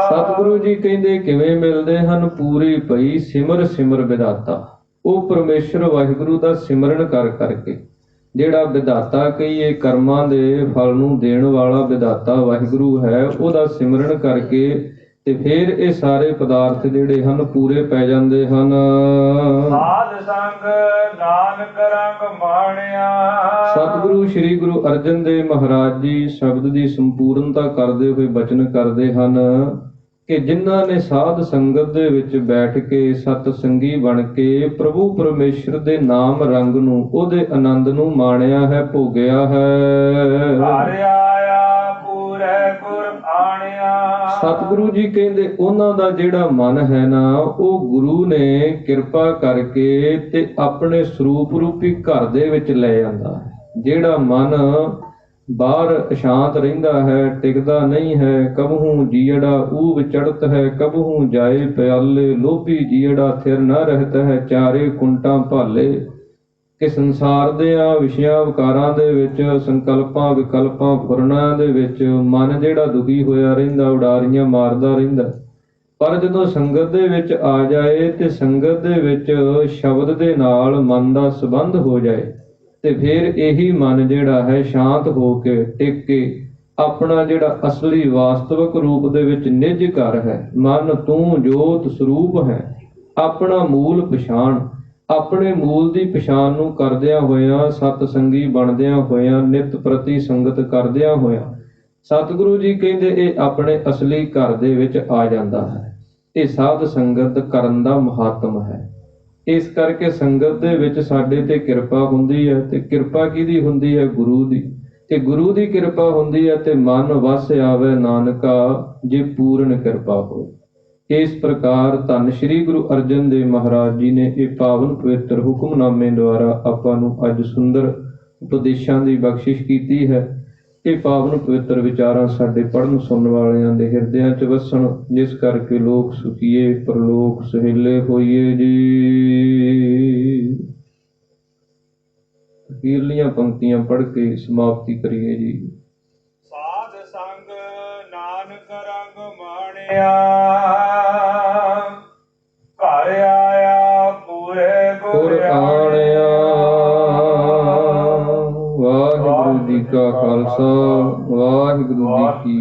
[SPEAKER 1] ਸਤਿਗੁਰੂ ਜੀ ਕਹਿੰਦੇ ਕਿਵੇਂ ਮਿਲਦੇ ਹਨ? ਪੂਰੀ ਭਈ ਸਿਮਰ ਸਿਮਰ ਵਿਧਾਤਾ। ਉਹ ਪਰਮੇਸ਼ਰ ਵਾਹਿਗੁਰੂ ਦਾ ਸਿਮਰਨ ਕਰ ਕਰਕੇ ਜਿਹੜਾ ਵਿਧਾਤਾ ਕਹੀਏ, ਕਰਮਾਂ ਦੇ ਫਲ ਨੂੰ ਦੇਣ ਵਾਲਾ ਵਿਧਾਤਾ ਵਾਹਿਗੁਰੂ ਹੈ, ਉਹਦਾ ਸਿਮਰਨ ਕਰਕੇ ਤੇ ਫਿਰ ਇਹ ਸਾਰੇ ਪਦਾਰਥ ਜਿਹੜੇ ਹਨ ਪੂਰੇ ਪੈ ਜਾਂਦੇ ਹਨ।
[SPEAKER 2] ਸਾਧ ਸੰਗ ਨਾਨਕ ਰੰਗ ਮਾਣਿਆ।
[SPEAKER 1] ਸਤਿਗੁਰੂ ਸ੍ਰੀ ਗੁਰੂ ਅਰਜਨ ਦੇਵ ਮਹਾਰਾਜ ਜੀ ਸ਼ਬਦ ਦੀ ਸੰਪੂਰਨਤਾ ਕਰਦੇ ਹੋਏ ਬਚਨ ਕਰਦੇ ਹਨ ਕਿ ਜਿਨ੍ਹਾਂ ਨੇ ਸਾਧ ਸੰਗਤ ਦੇ ਵਿੱਚ ਬੈਠ ਕੇ ਸਤ ਸੰਗੀ ਬਣ ਕੇ ਪ੍ਰਭੂ ਪਰਮੇਸ਼ਰ ਦੇ ਨਾਮ ਰੰਗ ਨੂੰ, ਉਹਦੇ ਆਨੰਦ ਨੂੰ ਮਾਣਿਆ ਹੈ, ਭੋਗਿਆ ਹੈ।
[SPEAKER 2] ਘਰ ਆਇਆ ਪੂਰੇ ਗੁਰ ਆਣਿਆ।
[SPEAKER 1] ਸਤਿਗੁਰੂ ਜੀ ਕਹਿੰਦੇ ਉਹਨਾਂ ਦਾ ਜਿਹੜਾ ਮਨ ਹੈ ਨਾ, ਉਹ ਗੁਰੂ ਨੇ ਕਿਰਪਾ ਕਰਕੇ ਤੇ ਆਪਣੇ ਸਰੂਪ ਰੂਪੀ ਘਰ ਦੇ ਵਿੱਚ ਲੈ ਜਾਂਦਾ ਹੈ। ਜਿਹੜਾ ਮਨ ਬਾਹਰ ਅਸ਼ਾਂਤ ਰਹਿੰਦਾ ਹੈ, ਟਿਕਦਾ ਨਹੀਂ ਹੈ, ਕਬਹੂ ਜੀੜਾ ਊਬ ਚੜਤ ਹੈ, ਕਬਹੂ ਜਾਏ ਪਿਆਲੇ, ਲੋਭੀ ਜੀੜਾ ਥਿਰ ਨਾ ਰਹਿਤ ਹੈ, ਚਾਰੇ ਕੁੰਟਾਂ ਭਾਲੇ। ਕਿ ਸੰਸਾਰ ਦੇ ਵਿਸ਼ਿਆਂ ਵਿਕਾਰਾਂ ਦੇ ਵਿੱਚ, ਸੰਕਲਪਾਂ ਵਿਕਲਪਾਂ ਫੁਰਨਾਂ ਦੇ ਵਿੱਚ ਮਨ ਜਿਹੜਾ ਦੁਖੀ ਹੋਇਆ ਰਹਿੰਦਾ, ਉਡਾਰੀਆਂ ਮਾਰਦਾ ਰਹਿੰਦਾ। ਪਰ ਜਦੋਂ ਸੰਗਤ ਦੇ ਵਿੱਚ ਆ ਜਾਏ ਤੇ ਸੰਗਤ ਦੇ ਵਿੱਚ ਸ਼ਬਦ ਦੇ ਨਾਲ ਮਨ ਦਾ ਸੰਬੰਧ ਹੋ ਜਾਏ ਤੇ ਫਿਰ ਇਹੀ ਮਨ ਜਿਹੜਾ ਹੈ ਸ਼ਾਂਤ ਹੋ ਕੇ ਟਿਕ ਕੇ ਆਪਣਾ ਜਿਹੜਾ ਅਸਲੀ ਵਾਸਤਵਿਕ ਰੂਪ ਦੇ ਵਿੱਚ ਨਿਜ ਘਰ ਹੈ। ਮਨ ਤੂੰ ਜੋਤ ਸਰੂਪ ਹੈ, ਆਪਣਾ ਮੂਲ ਪਛਾਣ, ਆਪਣੇ ਮੂਲ ਦੀ ਪਛਾਣ ਨੂੰ ਕਰਦਿਆਂ ਹੋਇਆਂ, ਸਤ ਸੰਗੀ ਬਣਦਿਆਂ ਹੋਇਆਂ, ਨਿਤ ਪ੍ਰਤੀ ਸੰਗਤ ਕਰਦਿਆਂ ਹੋਇਆਂ, ਸਤਿਗੁਰੂ ਜੀ ਕਹਿੰਦੇ ਇਹ ਆਪਣੇ ਅਸਲੀ ਘਰ ਦੇ ਵਿੱਚ ਆ ਜਾਂਦਾ ਹੈ। ਇਹ ਸਾਧ ਸੰਗਤ ਕਰਨ ਦਾ ਮਹਾਤਮ ਹੈ। ਇਸ ਕਰਕੇ ਸੰਗਤ ਦੇ ਵਿੱਚ ਸਾਡੇ ਤੇ ਕਿਰਪਾ ਹੁੰਦੀ ਹੈ, ਤੇ ਕਿਰਪਾ ਕਿਹਦੀ ਹੁੰਦੀ ਹੈ? ਗੁਰੂ ਦੀ। ਤੇ ਗੁਰੂ ਦੀ ਕਿਰਪਾ ਹੁੰਦੀ ਹੈ ਤੇ ਮਨ ਵਸ ਆਵੇ ਨਾਨਕਾ, ਜੇ ਪੂਰਨ ਕਿਰਪਾ ਹੋਏ। ਇਸ ਪ੍ਰਕਾਰ ਧੰਨ ਸ਼੍ਰੀ ਗੁਰੂ ਅਰਜਨ ਦੇਵ ਮਹਾਰਾਜ ਜੀ ਨੇ ਇਹ ਪਾਵਨ ਪਵਿੱਤਰ ਹੁਕਮਨਾਮੇ ਦੁਆਰਾ ਆਪਾਂ ਨੂੰ ਅੱਜ ਸੁੰਦਰ ਉਪਦੇਸ਼ਾਂ ਦੀ ਬਖਸ਼ਿਸ਼ ਕੀਤੀ ਹੈ। ਇਹ ਪਾਵਨ ਪਵਿੱਤਰ ਵਿਚਾਰਾਂ ਸਾਡੇ ਪੜ੍ਹਨ ਸੁਣਨ ਵਾਲਿਆਂ ਦੇ ਹਿਰਦਿਆਂ 'ਚ ਵਸਣ, ਜਿਸ ਕਰਕੇ ਲੋਕ ਸੁਖੀਏ ਪਰਲੋਕ ਸੁਹੇਲੇ ਹੋਈਏ ਜੀ। ਅਖੀਰਲੀਆਂ ਪੰਕਤੀਆਂ ਪੜ੍ਹ ਕੇ ਸਮਾਪਤੀ ਕਰੀਏ ਜੀ।
[SPEAKER 2] ਸਾਧ ਸੰਗ ਨਾਨਕ ਰੰਗ ਮਾਣਿਆ। ਘਰ ਆਇਆ ਪੂਰੇ ਗੁਰ ਆਣਿਆ।
[SPEAKER 1] ਵਾਹਿਗੁਰੂ ਜੀ ਕਾ ਖਾਲਸਾ, ਵਾਹਿਗੁਰੂ ਜੀ ਕੀ